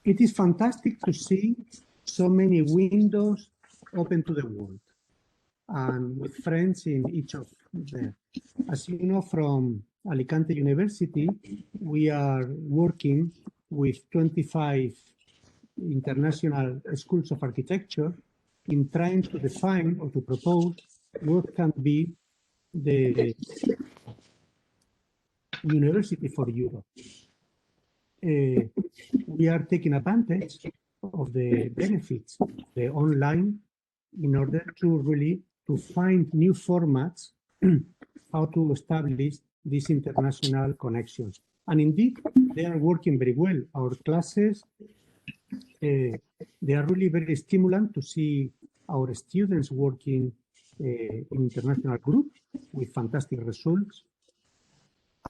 It is fantastic to see so many windows open to the world and with friends in each of them. As you know, from Alicante University, we are working with 25 international schools of architecture in trying to define or to propose what can be the university for Europe. We are taking advantage of the benefits of the online in order to really to find new formats how to establish these international connections. And indeed, they are working very well. Our classes, they are really very stimulant to see our students working in international groups with fantastic results.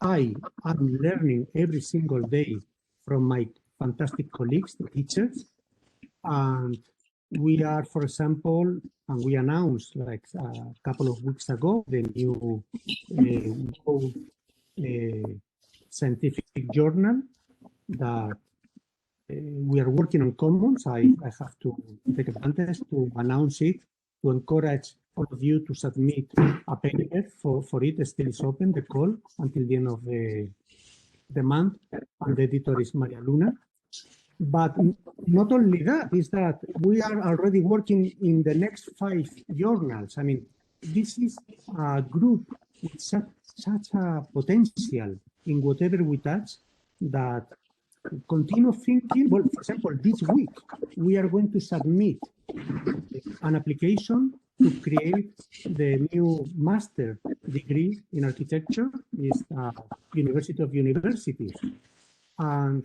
I am learning every single day from my fantastic colleagues, the teachers, and we are, for example, and we announced like a couple of weeks ago the new scientific journal that we are working on commons. I have to take advantage to announce it, to encourage all of you to submit a paper for it. Still is open, the call, until the end of the month, and the editor is Maria Luna. But not only that, is that we are already working in the next 5 journals. I mean, this is a group with such a potential in whatever we touch that continue thinking. Well, for example, this week, we are going to submit an application to create the new master degree in architecture. Is University of Universities. And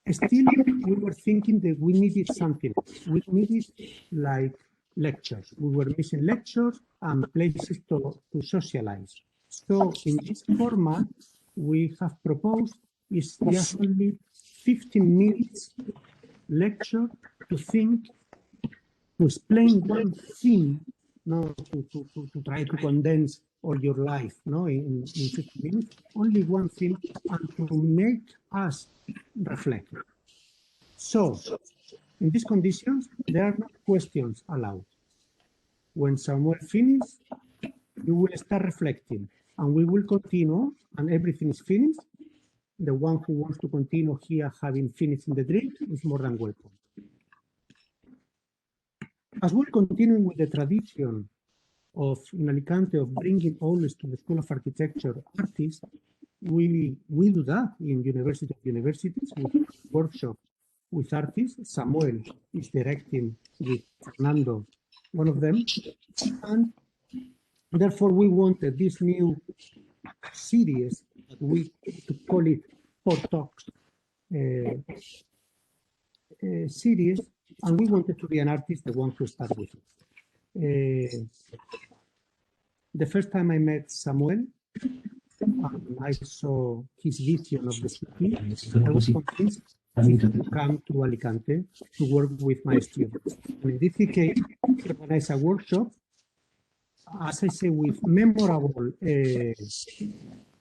still, we were thinking that we needed something. We needed like lectures. We were missing lectures and places to socialize. So in this format, we have proposed is just only 15 minutes lecture to think, to explain one thing, no, to try to condense all your life, no, in 15 minutes, only one thing, and to make us reflect. So, in these conditions, there are no questions allowed. When Samuel finishes, you will start reflecting, and we will continue, and everything is finished. The one who wants to continue here, having finished in the drink, is more than welcome. As we're continuing with the tradition of in Alicante of bringing always to the School of Architecture artists, we do that in University of Universities with workshops with artists. Samuel is directing with Fernando, one of them, and therefore we wanted this new series that we to call it Four Talks series, and we wanted to be an artist, the one who started with it. The first time I met Samuel, I saw his vision of the city. I was convinced to come to Alicante to work with my students. And in this case, he organized a workshop, as I say, with memorable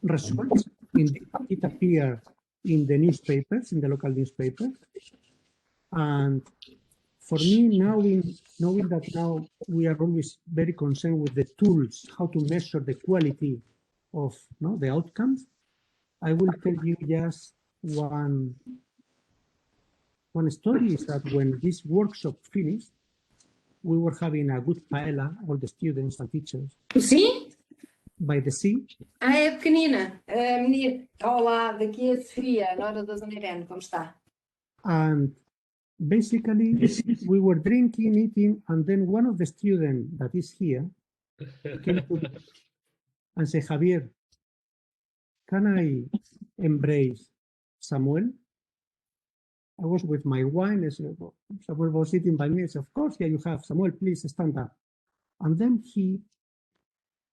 results. It appeared in the newspapers, in the local newspapers. And for me, knowing that now we are always very concerned with the tools, how to measure the quality of the outcomes, I will tell you just one story is that when this workshop finished, we were having a good paella, all the students and teachers. Sim? By the sea. Ah, é pequenina. A menina. Olá, daqui é a Sofia, a nora da Zona Irene. Como está? And basically, we were drinking, eating, and then one of the students that is here came to me and said, Javier, can I embrace Samuel? I was with my wine. I said, Samuel was sitting by me. I said, of course, yeah, you have. Samuel, please stand up. And then he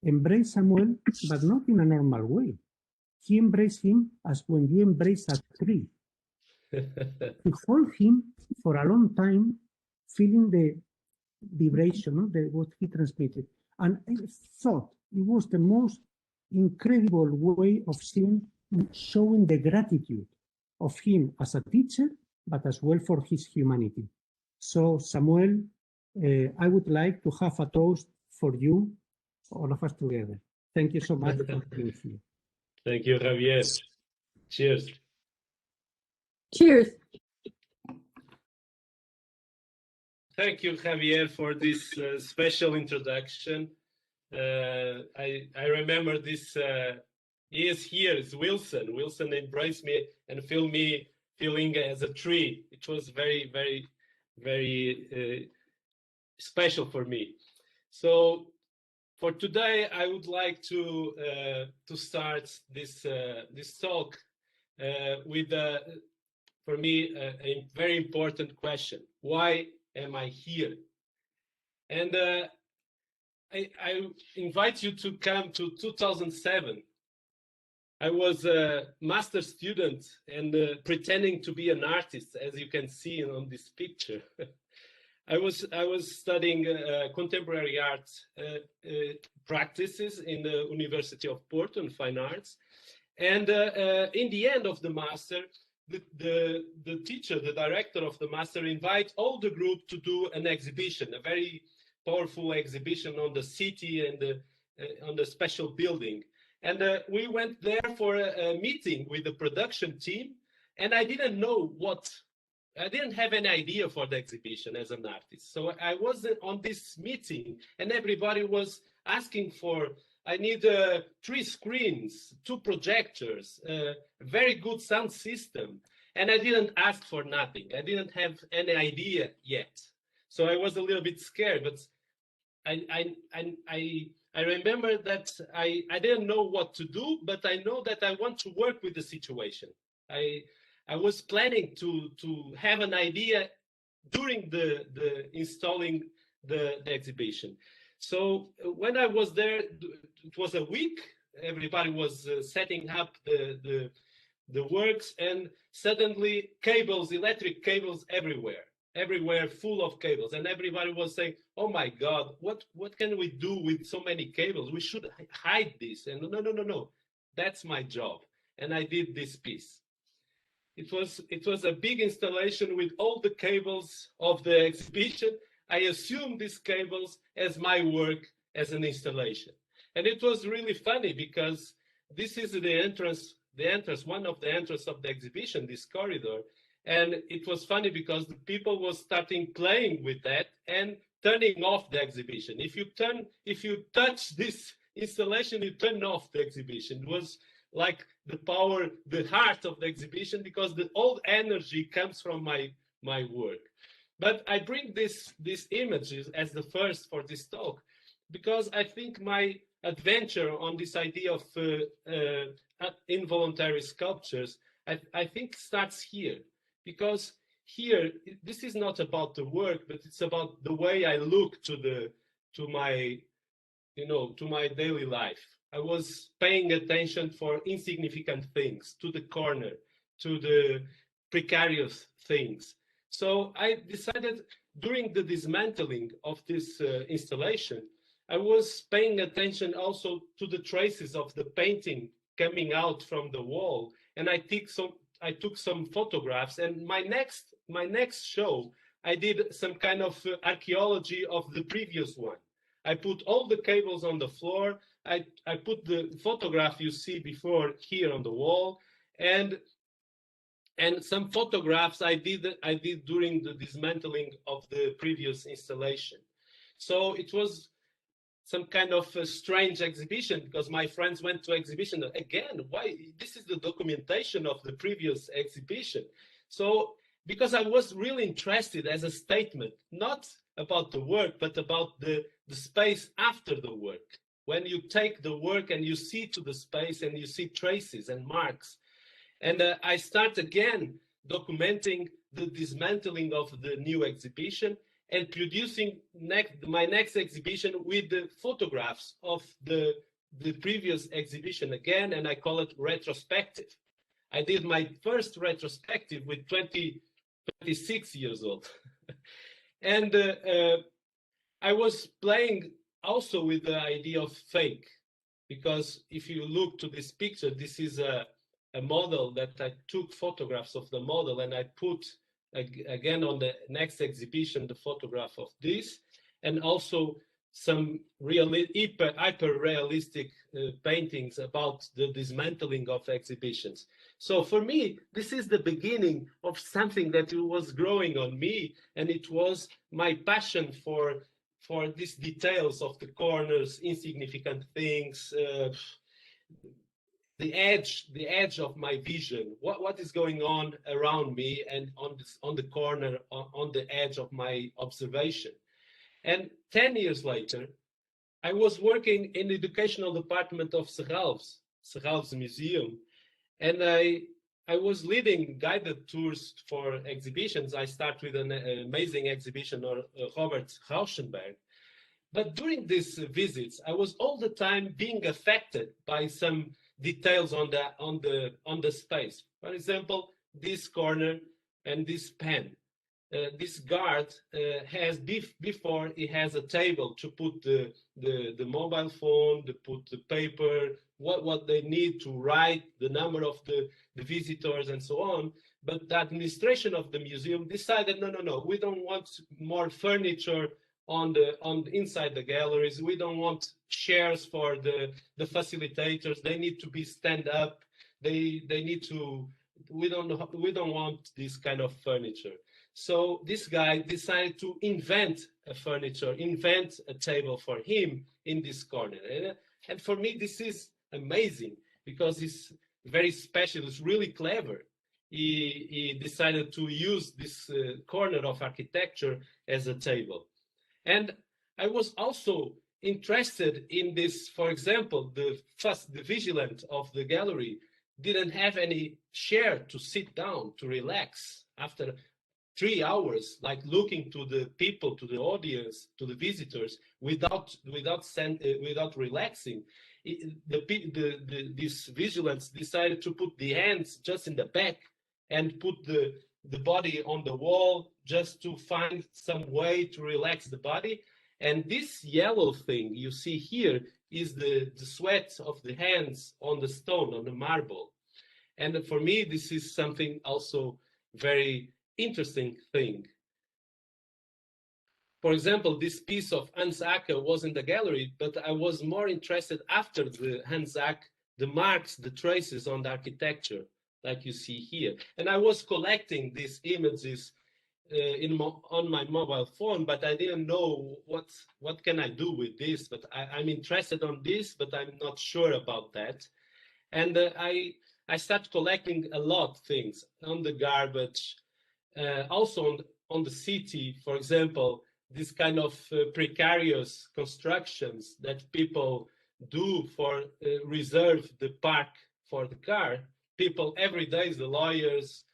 embraced Samuel, but not in a normal way. He embraced him as when you embrace a tree. He hold him for a long time, feeling the vibration, what he transmitted. And I thought it was the most incredible way of showing the gratitude of him as a teacher but as well for his humanity. So, Samuel, I would like to have a toast for you, all of us together. Thank you so much for being here. Thank you, Javier. Cheers. Cheers. Thank you, Javier, for this special introduction. I remember this. He is here. It's Wilson. Wilson embraced me and feel me feeling as a tree. It was very, very, very special for me. So for today, I would like to start this this talk with for me a very important question: why am I here? And I invite you to come to 2007. I was a master student and pretending to be an artist, as you can see on this picture. I was studying contemporary art practices in the University of Porto in Fine Arts, and in the end of the master, the teacher, the director of the master, invite all the group to do an exhibition, a very powerful exhibition on the city and on the special building. And we went there for a meeting with the production team, and I didn't know I didn't have any idea for the exhibition as an artist. So I was on this meeting, and everybody was asking for, I need 3 screens, 2 projectors, a very good sound system. And I didn't ask for nothing. I didn't have any idea yet. So I was a little bit scared, but I remember that I didn't know what to do, but I know that I want to work with the situation. I was planning to have an idea during the installing the exhibition. So when I was there, it was a week. Everybody was setting up the works, and suddenly cables, electric cables everywhere full of cables, and everybody was saying, oh my God, what can we do with so many cables? We should hide this. And no, that's my job. And I did this piece. It was a big installation with all the cables of the exhibition. I assumed these cables as my work as an installation. And it was really funny because this is the entrance, one of the entrances of the exhibition, this corridor. And it was funny because the people was starting playing with that and turning off the exhibition. If you touch this installation, you turn off the exhibition. It was like the power, the heart of the exhibition, because the old energy comes from my work. But I bring these images as the first for this talk, because I think my adventure on this idea of involuntary sculptures, I think starts here. Because here, this is not about the work, but it's about the way I look to my daily life. I was paying attention for insignificant things, to the corner, to the precarious things. So I decided during the dismantling of this installation, I was paying attention also to the traces of the painting coming out from the wall, and I took some photographs. And my next show, I did some kind of archaeology of the previous one. I put all the cables on the floor. I put the photograph you see before here on the wall, and some photographs I did during the dismantling of the previous installation. So it was some kind of a strange exhibition, because my friends went to exhibition again. Why? This is the documentation of the previous exhibition. So because I was really interested as a statement, not about the work, but about the space after the work. When you take the work and you see to the space and you see traces and marks. And I start again documenting the dismantling of the new exhibition and producing my next exhibition with the photographs of the previous exhibition again, and I call it retrospective. I did my first retrospective with 26 years old. And I was playing also with the idea of fake, because if you look to this picture, this is a model that I took photographs of the model and I put again on the next exhibition, the photograph of this, and also some hyper realistic paintings about the dismantling of exhibitions. So for me, this is the beginning of something that was growing on me, and it was my passion for these details of the corners, insignificant things, the edge of my vision, what is going on around me and on the corner, on the edge of my observation. And 10 years later, I was working in the educational department of Serralves Museum, and I was leading guided tours for exhibitions. I started with an amazing exhibition of Robert Rauschenberg. But during these visits, I was all the time being affected by some details on the space. For example, this corner and this pen. This guard has before he has a table to put the mobile phone, to put the paper, what they need to write, the number of the visitors and so on. But the administration of the museum decided, no, we don't want more furniture on the inside the galleries. We don't want chairs for the facilitators. They need to be stand up. They need to. We don't want this kind of furniture. So this guy decided to invent a furniture, invent a table for him in this corner. And for me, this is amazing because it's very special. It's really clever. He decided to use this corner of architecture as a table. And I was also interested in this. For example, the vigilant of the gallery didn't have any chair to sit down, to relax after 3 hours, like looking to the people, to the audience, to the visitors, without relaxing. These vigilants decided to put the hands just in the back and put the body on the wall just to find some way to relax the body. And this yellow thing you see here is the sweat of the hands on the stone, on the marble. And for me, this is something also very interesting thing. For example, this piece of Hans Acker was in the gallery, but I was more interested after the Hans Acker, the marks, the traces on the architecture, like you see here. And I was collecting these images on my mobile phone, but I didn't know what can I do with this. But I'm interested on this, but I'm not sure about that. And I started collecting a lot of things on the garbage, also on the city. For example, this kind of precarious constructions that people do for reserve the park for the car. People every day, the lawyers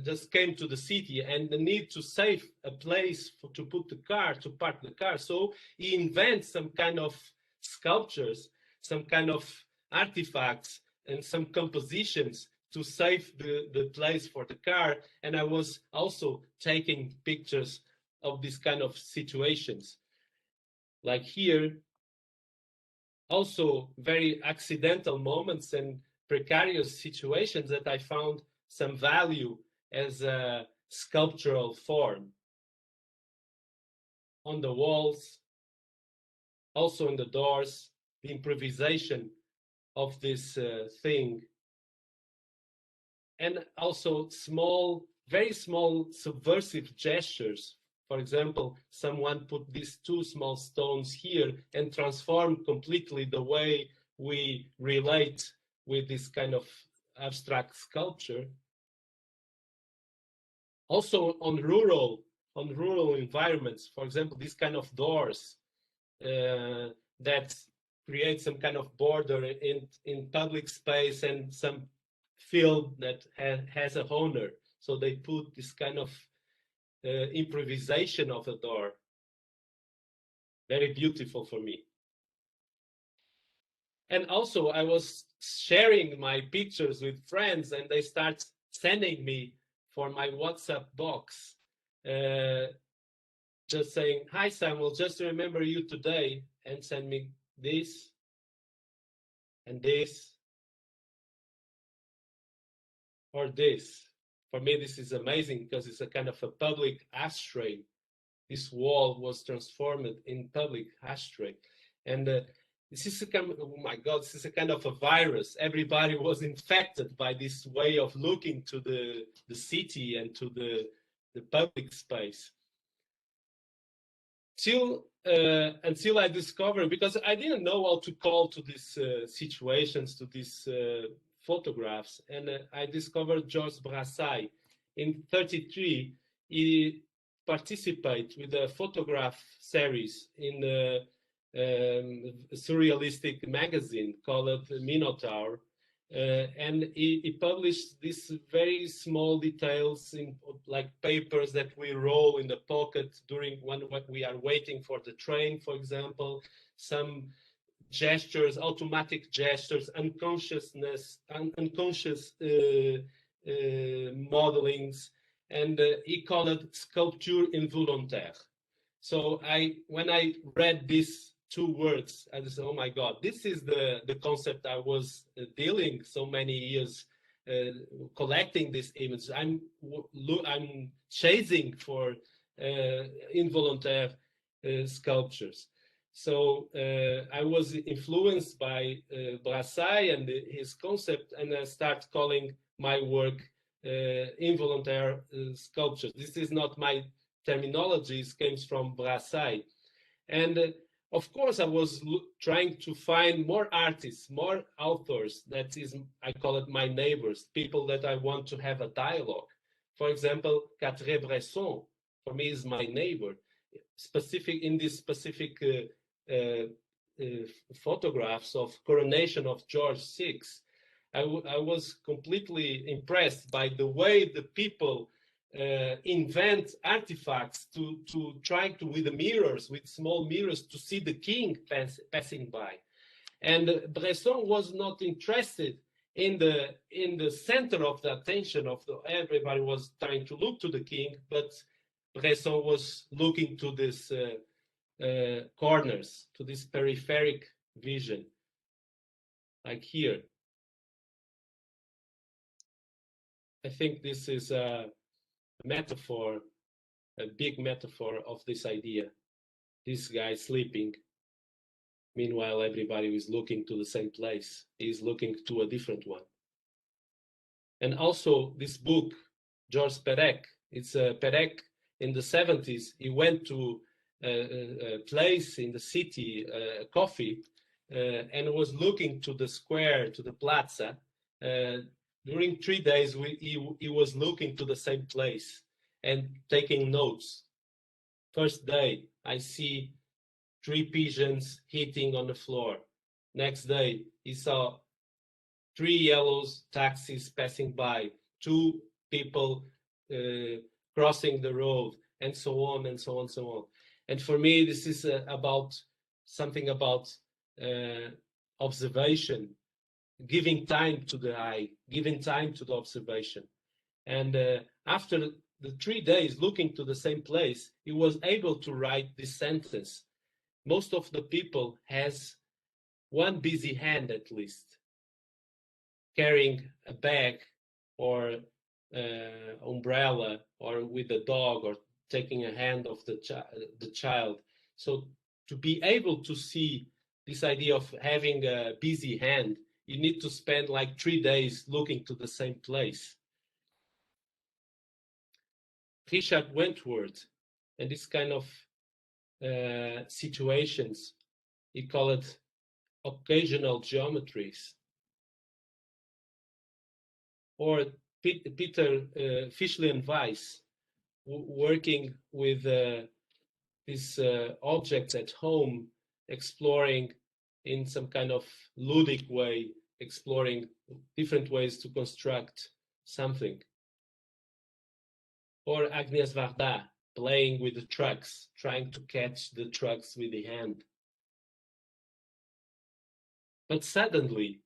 just came to the city and the need to save a place to put the car, to park the car. So he invents some kind of sculptures, some kind of artifacts and some compositions to save the place for the car. And I was also taking pictures of these kind of situations. Like here, also very accidental moments and precarious situations that I found some value as a sculptural form. On the walls, also in the doors, the improvisation of this thing. And also small, very small subversive gestures. For example, someone put these 2 small stones here and transformed completely the way we relate with this kind of abstract sculpture. Also on rural environments, for example, these kind of doors that create some kind of border in public space and some field that has a owner. So they put this kind of improvisation of the door. Very beautiful for me. And also I was sharing my pictures with friends and they start sending me for my WhatsApp box, just saying, "Hi Samuel, just to remember you today," and send me this and this or this For me, this is amazing because it's a kind of a public ashtray. This wall was transformed in public ashtray. And this is a kind of, oh my God, this is a kind of a virus. Everybody was infected by this way of looking to the city and to the public space. Until I discovered, because I didn't know how to call to these situations, to these photographs, and I discovered Georges Brassai. In 1933, he participated with a photograph series in a surrealistic magazine called Minotaur, and he published these very small details in like papers that we roll in the pocket during when we are waiting for the train, for example, some gestures, automatic gestures, unconscious modelings, and he called it sculpture involontaire. So when I read these two words, I just, oh my God, this is the concept I was dealing so many years collecting these images. I'm chasing for involontaire sculptures. So I was influenced by Brassai and his concept, and I start calling my work involontaire sculptures. This is not my terminology, it comes from Brassai. And of course, I was trying to find more artists, more authors, that is, I call it my neighbors, people that I want to have a dialogue. For example, Cartier-Bresson, for me, is my neighbor. In this specific photographs of coronation of George VI, I was completely impressed by the way the people invent artifacts to try to, with the mirrors, with small mirrors, to see the king passing by. And Bresson was not interested in the center of the attention of everybody was trying to look to the king, but Bresson was looking to this corners, to this peripheric vision, like here. I think this is a metaphor, a big metaphor of this idea. This guy sleeping, meanwhile everybody is looking to the same place. He's looking to a different one. And also this book, Georges Perec, it's Perec in the 70s. He went to a place in the city, a coffee, and was looking to the square, to the plaza. During 3 days, he was looking to the same place and taking notes. First day, I see 3 pigeons hitting on the floor. Next day, he saw 3 yellow taxis passing by, 2 people crossing the road, and so on and so on and so on. And for me, this is about something about observation, giving time to the eye, giving time to the observation. And after the 3 days looking to the same place, he was able to write this sentence. Most of the people has one busy hand at least, carrying a bag or umbrella, or with a dog, or taking a hand of the child. So to be able to see this idea of having a busy hand, you need to spend like 3 days looking to the same place. Richard Wentworth, and this kind of situations, he called it occasional geometries. Or Peter Fischli and Weiss, working with these objects at home, exploring in some kind of ludic way, exploring different ways to construct something. Or Agnes Varda, playing with the trucks, trying to catch the trucks with the hand. But suddenly,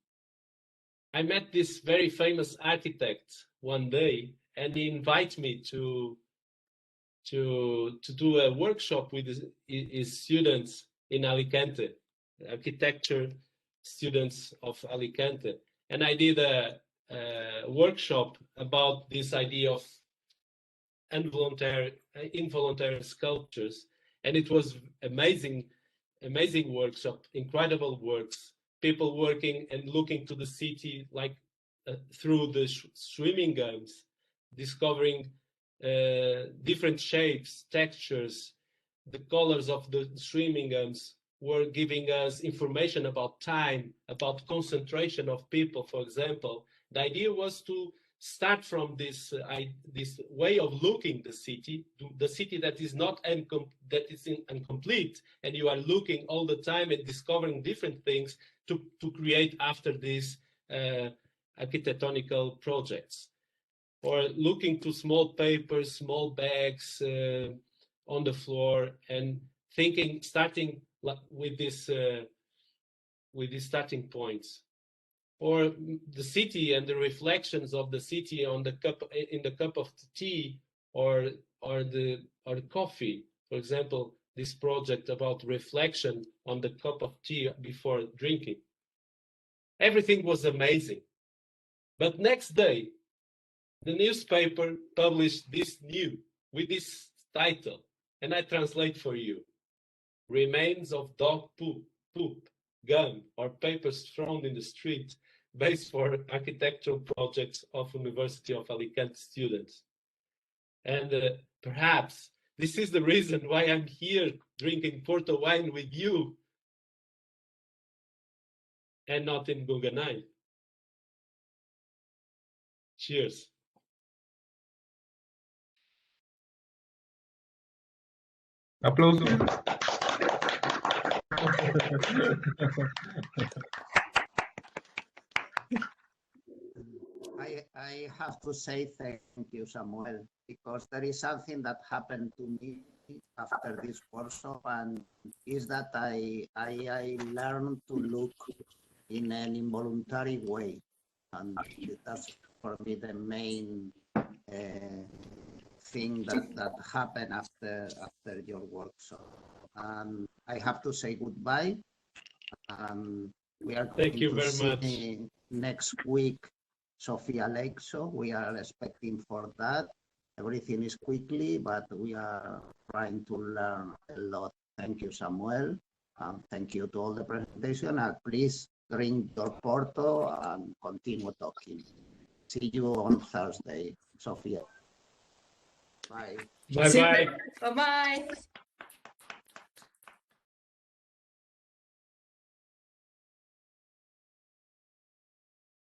I met this very famous architect one day, and he invited me to do a workshop with his students in Alicante, architecture students of Alicante. And I did workshop about this idea of involuntary sculptures, and it was amazing workshop, incredible works, people working and looking to the city like through the swimming gums, discovering different shapes, textures. The colors of the swimming gums were giving us information about time, about concentration of people, for example. The idea was to start from this way of looking the city that is not incomplete, and you are looking all the time and discovering different things to create after these architectonical projects, or looking to small papers, small bags on the floor, and thinking, starting with these starting points, or the city and the reflections of the city on the cup, in the cup of tea, or the coffee. For example, this project about reflection on the cup of tea before drinking. Everything was amazing. But next day, the newspaper published this with this title, and I translate for you: Remains of dog poop, gum, or papers thrown in the street, based for architectural projects of University of Alicante students. And perhaps this is the reason why I'm here drinking Porto wine with you and not in Guggenheim. Cheers. Applauso. I have to say thank you, Samuel, because there is something that happened to me after this workshop, and is that I learned to look in an involuntary way, and that's for me the main thing that happened after your workshop. And I have to say goodbye. We are going to see next week Sofia Lexo. We are expecting for that. Everything is quickly, but we are trying to learn a lot. Thank you, Samuel. Thank you to all the presentation. And please drink your Porto and continue talking. See you on Thursday, Sofia. Bye. Bye-bye. Bye-bye.